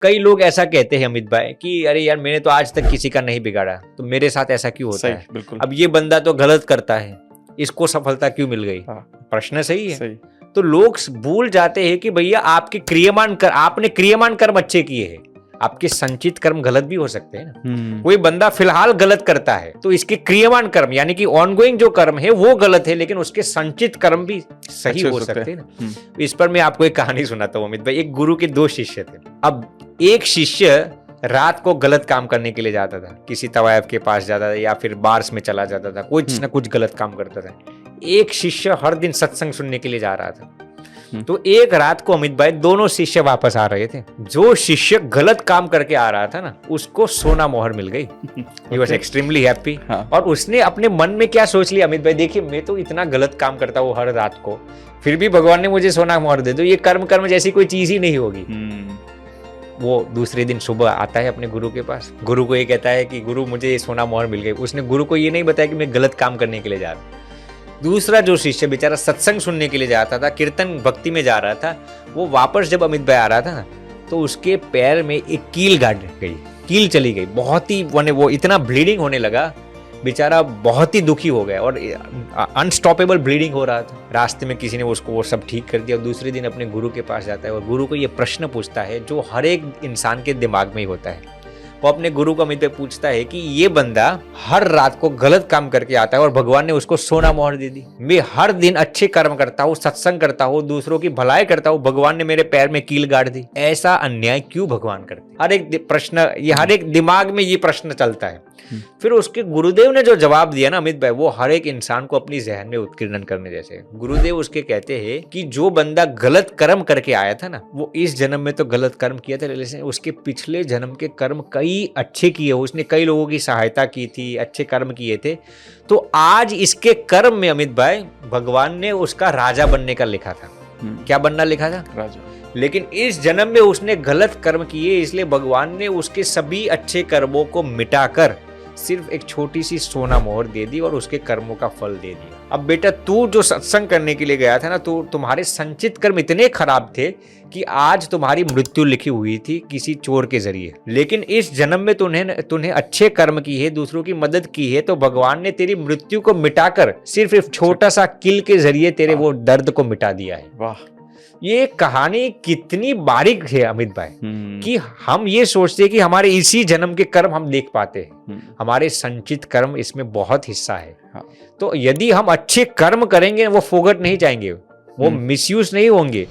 कई लोग ऐसा कहते हैं अमित भाई कि अरे यार मैंने तो आज तक किसी का नहीं बिगाड़ा, तो मेरे साथ ऐसा क्यों होता है? बिल्कुल। अब ये बंदा तो गलत करता है, इसको सफलता क्यों मिल गई? प्रश्न सही है। तो लोग भूल जाते हैं कि भैया आपके आपने क्रियमान कर्म अच्छे किए हैं, आपके संचित कर्म गलत भी हो सकते हैं ना। कोई बंदा फिलहाल गलत करता है तो इसके क्रियमान कर्म यानी कि ऑनगोइंग जो कर्म है वो गलत है, लेकिन उसके संचित कर्म भी सही हो सकते हैं ना। इस पर मैं आपको एक कहानी सुनाता हूँ अमित भाई। एक गुरु के 2 शिष्य थे। अब एक शिष्य रात को गलत काम करने के लिए जाता था, किसी तवायफ के पास जाता था या फिर बार्स में चला जाता था, कुछ ना कुछ गलत काम करता था। एक शिष्य हर दिन सत्संग सुनने के लिए जा रहा था। तो एक रात को अमित भाई दोनों शिष्य वापस आ रहे थे। जो शिष्य गलत काम करके आ रहा था ना, उसको सोना मोहर मिल गई। He was extremely happy। और उसने अपने मन में क्या सोच लिया अमित भाई, देखिए मैं तो इतना गलत काम करता हूँ हर रात को, फिर भी भगवान ने मुझे सोना मोहर दे दो, ये कर्म जैसी कोई चीज ही नहीं होगी। वो दूसरे दिन सुबह आता है अपने गुरु के पास, गुरु को ये कहता है कि गुरु मुझे सोना मोहर मिल गई। उसने गुरु को ये नहीं बताया कि मैं गलत काम करने के लिए जा रहा हूँ। दूसरा जो शिष्य बेचारा सत्संग सुनने के लिए जाता था, कीर्तन भक्ति में जा रहा था, वो वापस जब अमित भाई आ रहा था तो उसके पैर में एक कील गाड़ गई, कील चली गई। बहुत ही वो इतना ब्लीडिंग होने लगा, बेचारा बहुत ही दुखी हो गया और अनस्टॉपेबल ब्लीडिंग हो रहा था। रास्ते में किसी ने उसको वो सब ठीक कर दिया। और दूसरे दिन अपने गुरु के पास जाता है और गुरु को ये प्रश्न पूछता है जो हर एक इंसान के दिमाग में ही होता है। वो अपने गुरु को अमित भाई पूछता है कि ये बंदा हर रात को गलत काम करके आता है और भगवान ने उसको सोना मोहर दे दी। मैं हर दिन अच्छे कर्म करता हूँ, सत्संग करता हूँ, दूसरों की भलाई करता हूँ, भगवान ने मेरे पैर में कील गाड़ दी। ऐसा अन्याय क्यों भगवान करते? हर एक दिमाग में ये प्रश्न चलता है। फिर उसके गुरुदेव ने जो जवाब दिया ना अमित भाई, वो हर एक इंसान को अपनी जहन में उत्कीर्णन करने जैसे। गुरुदेव उसके कहते हैं कि जो बंदा गलत कर्म करके आया था ना, वो इस जन्म में तो गलत कर्म किया था, लेकिन उसके पिछले जन्म के कर्म कई अच्छे किए, उसने कई लोगों की सहायता की थी, अच्छे कर्म किए थे। तो आज इसके कर्म में अमित भाई भगवान ने उसका राजा बनने का लिखा था। क्या बनना लिखा था? राजा। लेकिन इस जन्म में उसने गलत कर्म किए, इसलिए भगवान ने उसके सभी अच्छे कर्मों को मिटाकर सिर्फ एक छोटी सी सोना मोहर दे दी और उसके कर्मों का फल दे दिया। अब बेटा तू जो सत्संग करने के लिए गया था ना, तो तुम्हारे संचित कर्म इतने खराब थे कि आज तुम्हारी मृत्यु लिखी हुई थी किसी चोर के जरिए, लेकिन इस जन्म में तूने अच्छे कर्म की है, दूसरों की मदद की है, तो भगवान ने तेरी मृत्यु को मिटाकर सिर्फ एक छोटा सा किल के जरिए तेरे वो दर्द को मिटा दिया है। वाह, ये कहानी कितनी बारीक है अमित भाई कि हम ये सोचते हैं कि हमारे इसी जन्म के कर्म हम देख पाते हैं, हमारे संचित कर्म इसमें बहुत हिस्सा है। तो यदि हम अच्छे कर्म करेंगे वो फोगट नहीं जाएंगे, वो मिसयूज नहीं होंगे।